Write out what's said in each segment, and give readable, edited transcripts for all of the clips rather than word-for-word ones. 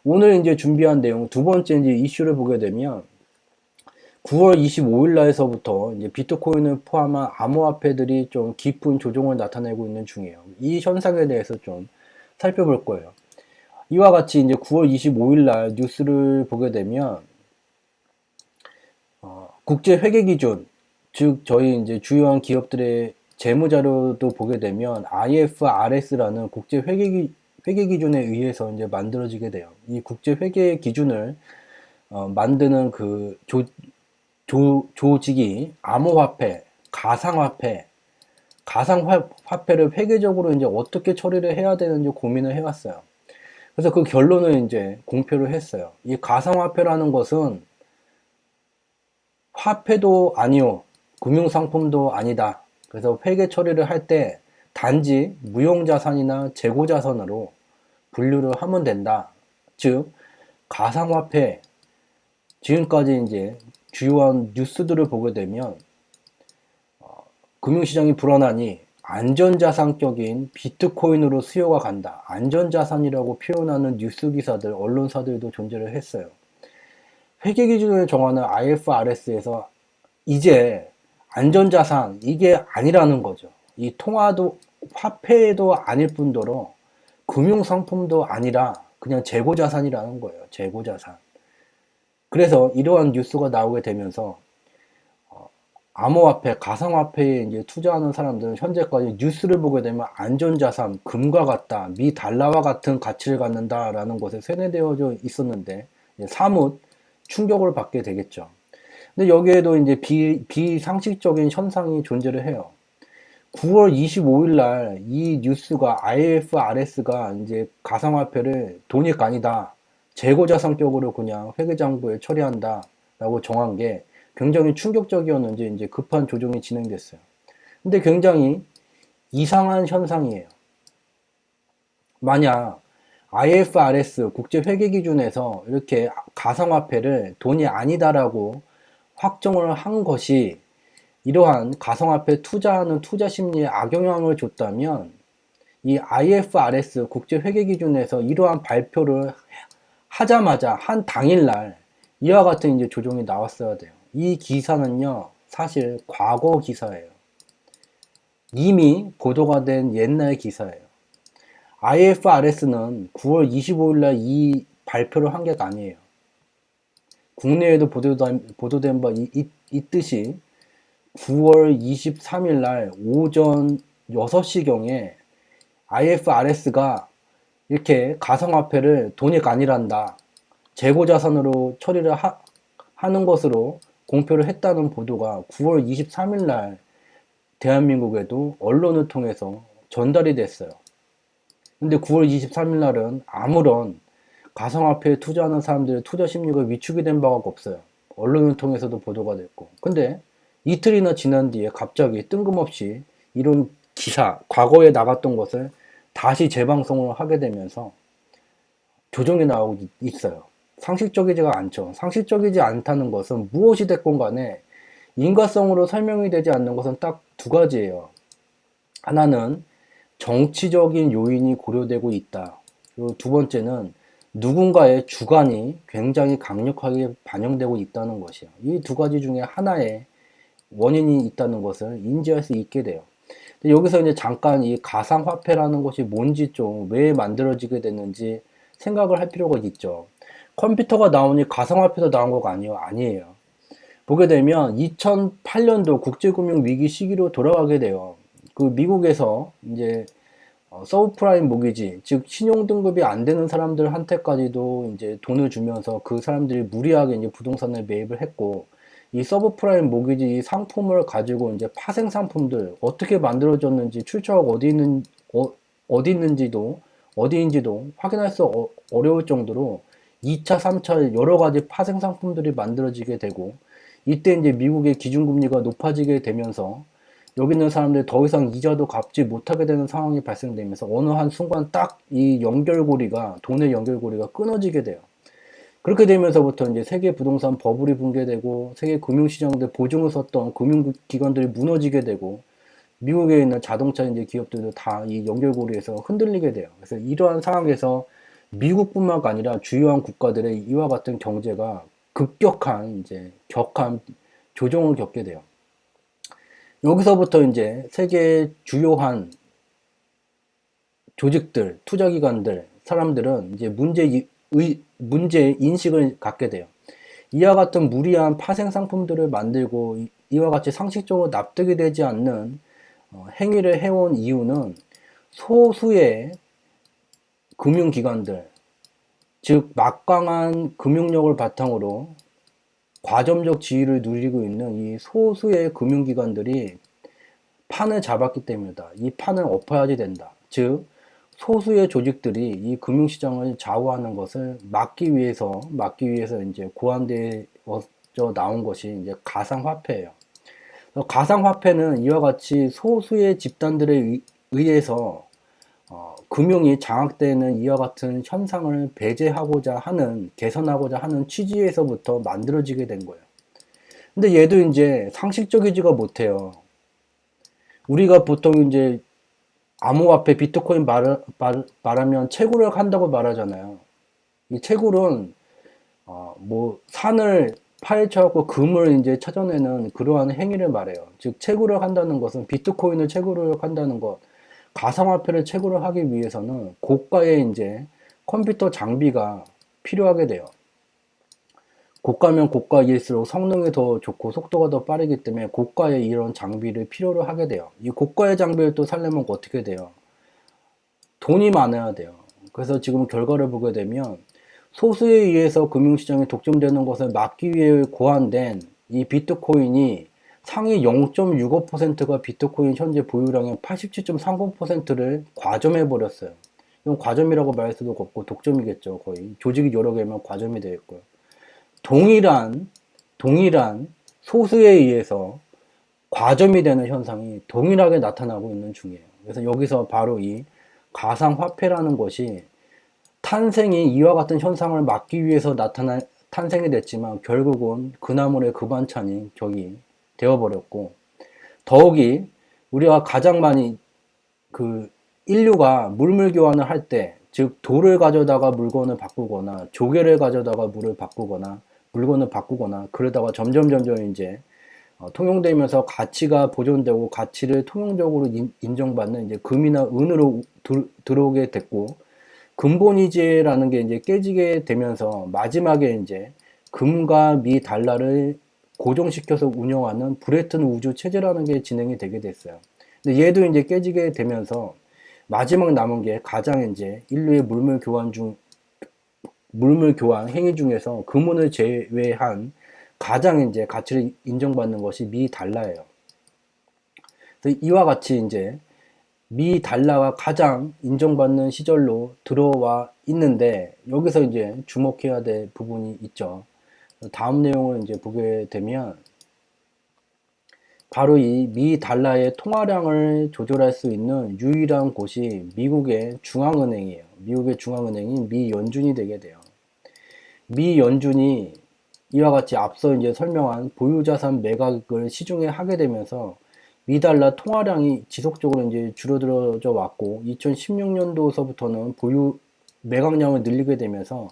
오늘 이제 준비한 내용 두 번째 이제 이슈를 보게 되면 9월 25일 날에서부터 이제 비트코인을 포함한 암호화폐들이 좀 깊은 조정을 나타내고 있는 중이에요. 이 현상에 대해서 좀 살펴볼 거예요. 이와 같이 이제 9월 25일 날 뉴스를 보게 되면 국제 회계 기준, 즉 저희 이제 주요한 기업들의 재무 자료도 보게 되면 IFRS라는 국제 회계 기준에 의해서 이제 만들어지게 돼요. 이 국제 회계 기준을 만드는 그 조직이 암호화폐, 가상화폐, 가상화폐를 회계적으로 이제 어떻게 처리를 해야 되는지 고민을 해왔어요. 그래서 그 결론을 이제 공표를 했어요. 이 가상화폐라는 것은 화폐도 아니요, 금융상품도 아니다. 그래서 회계 처리를 할 때 단지 무형자산이나 재고자산으로 분류를 하면 된다. 즉, 가상화폐, 지금까지 이제 주요한 뉴스들을 보게 되면 금융시장이 불안하니 안전자산격인 비트코인으로 수요가 간다. 안전자산이라고 표현하는 뉴스 기사들, 언론사들도 존재를 했어요. 회계 기준을 정하는 IFRS에서 이제 안전자산, 이게 아니라는 거죠. 이 통화도, 화폐도 아닐 뿐더러 금융상품도 아니라 그냥 재고자산이라는 거예요. 재고자산. 그래서 이러한 뉴스가 나오게 되면서 암호화폐, 가상화폐에 이제 투자하는 사람들은 현재까지 뉴스를 보게 되면 안전자산, 금과 같다, 미 달러와 같은 가치를 갖는다라는 것에 세뇌되어져 있었는데 사뭇 충격을 받게 되겠죠. 근데 여기에도 이제 비상식적인 현상이 존재를 해요. 9월 25일 날 이 뉴스가 IFRS가 이제 가상화폐를 돈이 아니다, 재고자산격으로 그냥 회계장부에 처리한다 라고 정한 게 굉장히 충격적이었는지 이제 급한 조정이 진행됐어요. 근데 굉장히 이상한 현상이에요. 만약 IFRS 국제회계기준에서 이렇게 가상화폐를 돈이 아니다라고 확정을 한 것이 이러한 가상화폐 투자하는 투자 심리에 악영향을 줬다면 이 IFRS 국제회계기준에서 이러한 발표를 하자마자 한 당일날 이와 같은 이제 조정이 나왔어야 돼요. 이 기사는요, 사실 과거 기사예요. 이미 보도가 된 옛날 기사예요. IFRS는 9월 25일 날 이 발표를 한 게 아니에요. 국내에도 보도된 바 있듯이 9월 23일 날 오전 6시경에 IFRS가 이렇게 가상화폐를 돈이 아니란다, 재고자산으로 처리를 하는 것으로 공표를 했다는 보도가 9월 23일 날 대한민국에도 언론을 통해서 전달이 됐어요. 근데 9월 23일 날은 아무런 가상화폐에 투자하는 사람들의 투자 심리가 위축이 된 바가 없어요. 언론을 통해서도 보도가 됐고. 근데 이틀이나 지난 뒤에 갑자기 뜬금없이 이런 기사, 과거에 나갔던 것을 다시 재방송을 하게 되면서 조정이 나오고 있어요. 상식적이지가 않죠. 상식적이지 않다는 것은 무엇이 됐건 간에 인과성으로 설명이 되지 않는 것은 딱 두 가지예요. 하나는 정치적인 요인이 고려되고 있다. 그리고 두 번째는 누군가의 주관이 굉장히 강력하게 반영되고 있다는 것이에요. 이 두 가지 중에 하나의 원인이 있다는 것을 인지할 수 있게 돼요. 여기서 이제 잠깐 이 가상화폐라는 것이 뭔지, 좀 왜 만들어지게 됐는지 생각을 할 필요가 있죠. 컴퓨터가 나오니 가상화폐도 나온 거가 아니에요. 보게 되면 2008년도 국제금융 위기 시기로 돌아가게 돼요. 그 미국에서 이제 서브프라임 모기지, 즉 신용 등급이 안 되는 사람들한테까지도 이제 돈을 주면서 그 사람들이 무리하게 이제 부동산을 매입을 했고, 이 서브프라임 모기지 상품을 가지고 이제 파생 상품들 어떻게 만들어졌는지, 출처가 어디 있는지도, 어디인지도 확인할 수 어려울 정도로 2차, 3차 여러 가지 파생 상품들이 만들어지게 되고, 이때 이제 미국의 기준금리가 높아지게 되면서 여기 있는 사람들이 더 이상 이자도 갚지 못하게 되는 상황이 발생되면서 어느 한 순간 딱 이 연결고리가, 돈의 연결고리가 끊어지게 돼요. 그렇게 되면서부터 이제 세계 부동산 버블이 붕괴되고, 세계 금융시장들 보증을 섰던 금융기관들이 무너지게 되고, 미국에 있는 자동차 이제 기업들도 다 이 연결고리에서 흔들리게 돼요. 그래서 이러한 상황에서 미국뿐만 아니라 주요한 국가들의 이와 같은 경제가 급격한 격한 조정을 겪게 돼요. 여기서부터 이제 세계 주요한 조직들, 투자기관들, 사람들은 이제 문제 인식을 갖게 돼요. 이와 같은 무리한 파생 상품들을 만들고 이와 같이 상식적으로 납득이 되지 않는 행위를 해온 이유는 소수의 금융기관들, 즉 막강한 금융력을 바탕으로 과점적 지위를 누리고 있는 이 소수의 금융기관들이 판을 잡았기 때문이다. 이 판을 엎어야지 된다. 즉 소수의 조직들이 이 금융시장을 좌우하는 것을 막기 위해서 이제 고안되어 나온 것이 이제 가상화폐예요. 가상화폐는 이와 같이 소수의 집단들에 의해서 금융이 장악되는 이와 같은 현상을 배제하고자 하는, 개선하고자 하는 취지에서부터 만들어지게 된 거예요. 근데 얘도 이제 상식적이지가 못해요. 우리가 보통 이제 암호화폐 비트코인 말하면 채굴을 한다고 말하잖아요. 이 채굴은 뭐 산을 파헤쳐갖고 금을 이제 찾아내는 그러한 행위를 말해요. 즉 채굴을 한다는 것은 비트코인을 채굴을 한다는 것, 가상화폐를 채굴을 하기 위해서는 고가의 이제 컴퓨터 장비가 필요하게 돼요. 고가면 고가일수록 성능이 더 좋고 속도가 더 빠르기 때문에 고가의 이런 장비를 필요로 하게 돼요. 이 고가의 장비를 또 살려면 어떻게 돼요? 돈이 많아야 돼요. 그래서 지금 결과를 보게 되면 소수에 의해서 금융시장이 독점되는 것을 막기 위해 고안된 이 비트코인이 상위 0.65%가 비트코인 현재 보유량의 87.30%를 과점해 버렸어요. 이건 과점이라고 말할 수도 없고 독점이겠죠. 거의 조직이 여러 개면 과점이 되겠고요. 동일한 소수에 의해서 과점이 되는 현상이 동일하게 나타나고 있는 중이에요. 그래서 여기서 바로 이 가상화폐라는 것이 탄생이 이와 같은 현상을 막기 위해서 탄생이 됐지만 결국은 그 나물의 그 반찬이 격이 되어버렸고, 더욱이 우리가 가장 많이 인류가 물물 교환을 할 때, 즉 돌을 가져다가 물건을 바꾸거나 조개를 가져다가 물건을 바꾸거나 그러다가 점점 이제 통용되면서 가치가 보존되고 가치를 통용적으로 인정받는 이제 금이나 은으로 들어오게 됐고, 근본이제라는 게 이제 깨지게 되면서 마지막에 이제 금과 미 달러를 고정시켜서 운영하는 브레튼 우주 체제라는 게 진행이 되게 됐어요. 근데 얘도 이제 깨지게 되면서 마지막 남은 게 가장 이제 인류의 물물 교환 행위 중에서 금은을 제외한 가장 이제 가치를 인정받는 것이 미 달러예요. 그래서 이와 같이 이제 미 달러가 가장 인정받는 시절로 들어와 있는데, 여기서 이제 주목해야 될 부분이 있죠. 다음 내용을 이제 보게 되면 바로 이 미 달러의 통화량을 조절할 수 있는 유일한 곳이 미국의 중앙은행이에요. 미국의 중앙은행인 미 연준이 되게 돼요. 미 연준이 이와 같이 앞서 이제 설명한 보유자산 매각을 시중에 하게 되면서 미달러 통화량이 지속적으로 이제 줄어들어져 왔고, 2016년도서부터는 보유 매각량을 늘리게 되면서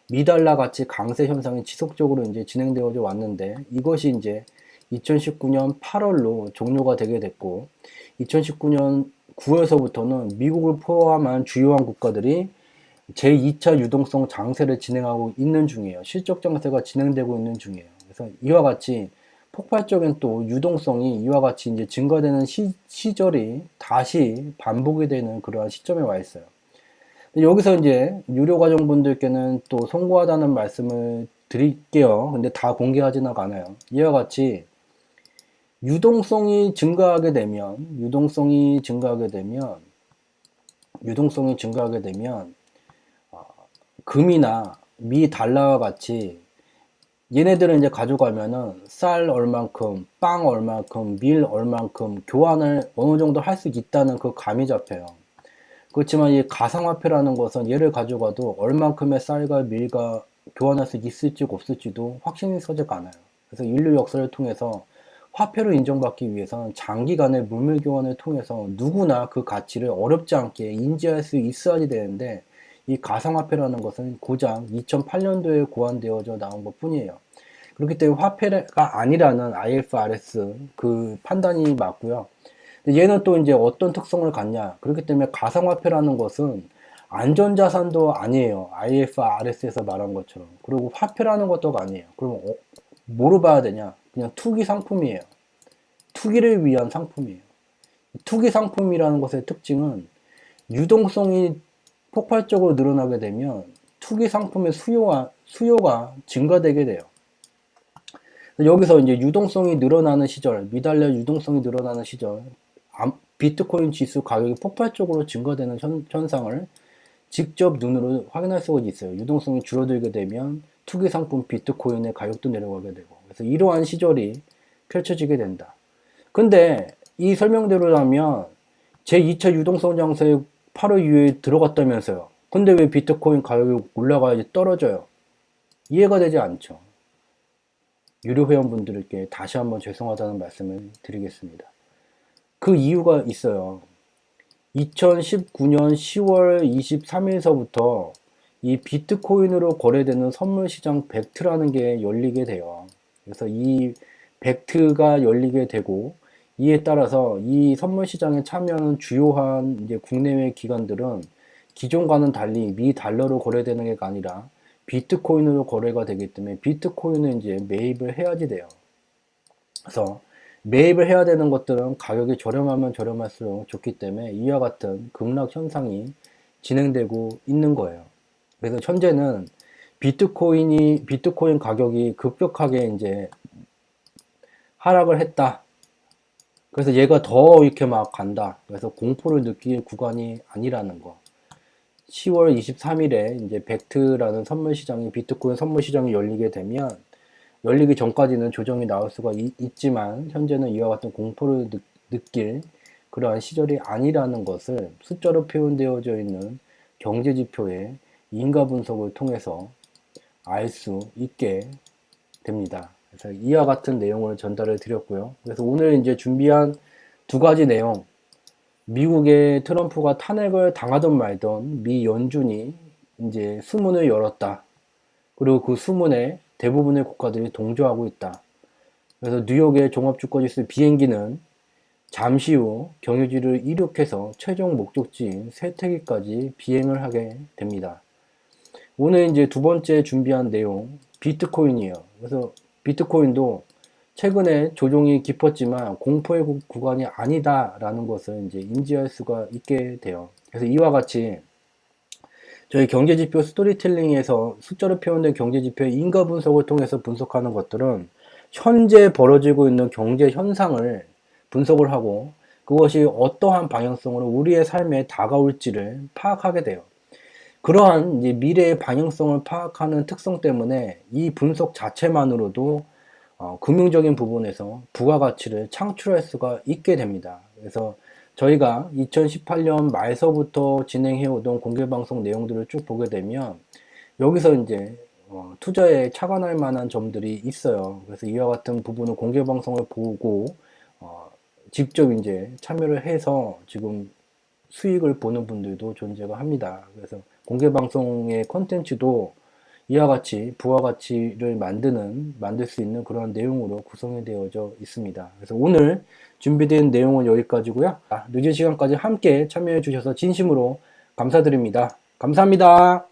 미달러 가치 강세 현상이 지속적으로 이제 진행되어져 왔는데, 이것이 이제 2019년 8월로 종료가 되게 됐고, 2019년 9월서부터는 미국을 포함한 주요한 국가들이 제2차 유동성 장세를 진행하고 있는 중이에요. 실적 장세가 진행되고 있는 중이에요. 그래서 이와 같이 폭발적인 또 유동성이 이와 같이 이제 증가되는 시절이 다시 반복이 되는 그러한 시점에 와 있어요. 여기서 이제 유료과정분들께는 또 송구하다는 말씀을 드릴게요. 근데 다 공개하지는 않아요. 이와 같이 유동성이 증가하게 되면 금이나 미 달러와 같이 얘네들은 이제 가져가면은 쌀 얼만큼, 빵 얼만큼, 밀 얼만큼 교환을 어느 정도 할 수 있다는 그 감이 잡혀요. 그렇지만 이 가상화폐라는 것은 얘를 가져가도 얼만큼의 쌀과 밀과 교환할 수 있을지 없을지도 확신이 서지가 않아요. 그래서 인류 역사를 통해서 화폐로 인정받기 위해서는 장기간의 물물 교환을 통해서 누구나 그 가치를 어렵지 않게 인지할 수 있어야지 되는데, 이 가상화폐라는 것은 고작 2008년도에 고안되어져 나온 것 뿐이에요. 그렇기 때문에 화폐가 아니라는 IFRS 그 판단이 맞고요. 얘는 또 이제 어떤 특성을 갖냐. 그렇기 때문에 가상화폐라는 것은 안전자산도 아니에요. IFRS에서 말한 것처럼. 그리고 화폐라는 것도 아니에요. 그럼 뭐로 봐야 되냐? 그냥 투기 상품이에요. 투기를 위한 상품이에요. 투기 상품이라는 것의 특징은 유동성이 폭발적으로 늘어나게 되면 투기 상품의 수요가 증가되게 돼요. 여기서 이제 유동성이 늘어나는 시절, 미달러 유동성이 늘어나는 시절, 비트코인 지수 가격이 폭발적으로 증가되는 현상을 직접 눈으로 확인할 수가 있어요. 유동성이 줄어들게 되면 투기 상품 비트코인의 가격도 내려가게 되고, 그래서 이러한 시절이 펼쳐지게 된다. 근데 이 설명대로라면 제2차 유동성 장세에 8월 이후에 들어갔다면서요. 근데 왜 비트코인 가격이 올라가야지 떨어져요? 이해가 되지 않죠. 유료 회원분들께 다시 한번 죄송하다는 말씀을 드리겠습니다. 그 이유가 있어요. 2019년 10월 23일서부터 이 비트코인으로 거래되는 선물 시장 벡트라는 게 열리게 돼요. 그래서 이 벡트가 열리게 되고, 이에 따라서 이 선물 시장에 참여하는 주요한 이제 국내외 기관들은 기존과는 달리 미 달러로 거래되는 게 아니라 비트코인으로 거래가 되기 때문에 비트코인을 이제 매입을 해야지 돼요. 그래서 매입을 해야 되는 것들은 가격이 저렴하면 저렴할수록 좋기 때문에 이와 같은 급락 현상이 진행되고 있는 거예요. 그래서 현재는 비트코인 가격이 급격하게 이제 하락을 했다. 그래서 얘가 더 이렇게 막 간다. 그래서 공포를 느낄 구간이 아니라는 거. 10월 23일에 이제 벡트라는 선물 시장이, 비트코인 선물 시장이 열리게 되면, 열리기 전까지는 조정이 나올 수가 있지만 현재는 이와 같은 공포를 느낄 그러한 시절이 아니라는 것을 숫자로 표현되어져 있는 경제지표의 인가 분석을 통해서 알 수 있게 됩니다. 그래서 이와 같은 내용을 전달을 드렸고요. 그래서 오늘 이제 준비한 두 가지 내용, 미국의 트럼프가 탄핵을 당하던 말던 미 연준이 이제 수문을 열었다. 그리고 그 수문에 대부분의 국가들이 동조하고 있다. 그래서 뉴욕의 종합주거지수 비행기는 잠시 후 경유지를 이륙해서 최종 목적지인 세태기까지 비행을 하게 됩니다. 오늘 이제 두 번째 준비한 내용, 비트코인이에요. 그래서 비트코인도 최근에 조종이 깊었지만 공포의 구간이 아니다라는 것을 이제 인지할 수가 있게 돼요. 그래서 이와 같이 저희 경제지표 스토리텔링에서 숫자로 표현된 경제지표의 인가 분석을 통해서 분석하는 것들은 현재 벌어지고 있는 경제 현상을 분석을 하고 그것이 어떠한 방향성으로 우리의 삶에 다가올지를 파악하게 돼요. 그러한 이제 미래의 방향성을 파악하는 특성 때문에 이 분석 자체만으로도 금융적인 부분에서 부가가치를 창출할 수가 있게 됩니다. 그래서 저희가 2018년 말서부터 진행해오던 공개방송 내용들을 쭉 보게 되면 여기서 이제 투자에 착안할 만한 점들이 있어요. 그래서 이와 같은 부분을 공개방송을 보고 직접 이제 참여를 해서 지금 수익을 보는 분들도 존재가 합니다. 그래서 공개방송의 컨텐츠도 이와 같이 부가가치를 만들 수 있는 그런 내용으로 구성이 되어져 있습니다. 그래서 오늘 준비된 내용은 여기까지고요. 늦은 시간까지 함께 참여해 주셔서 진심으로 감사드립니다. 감사합니다.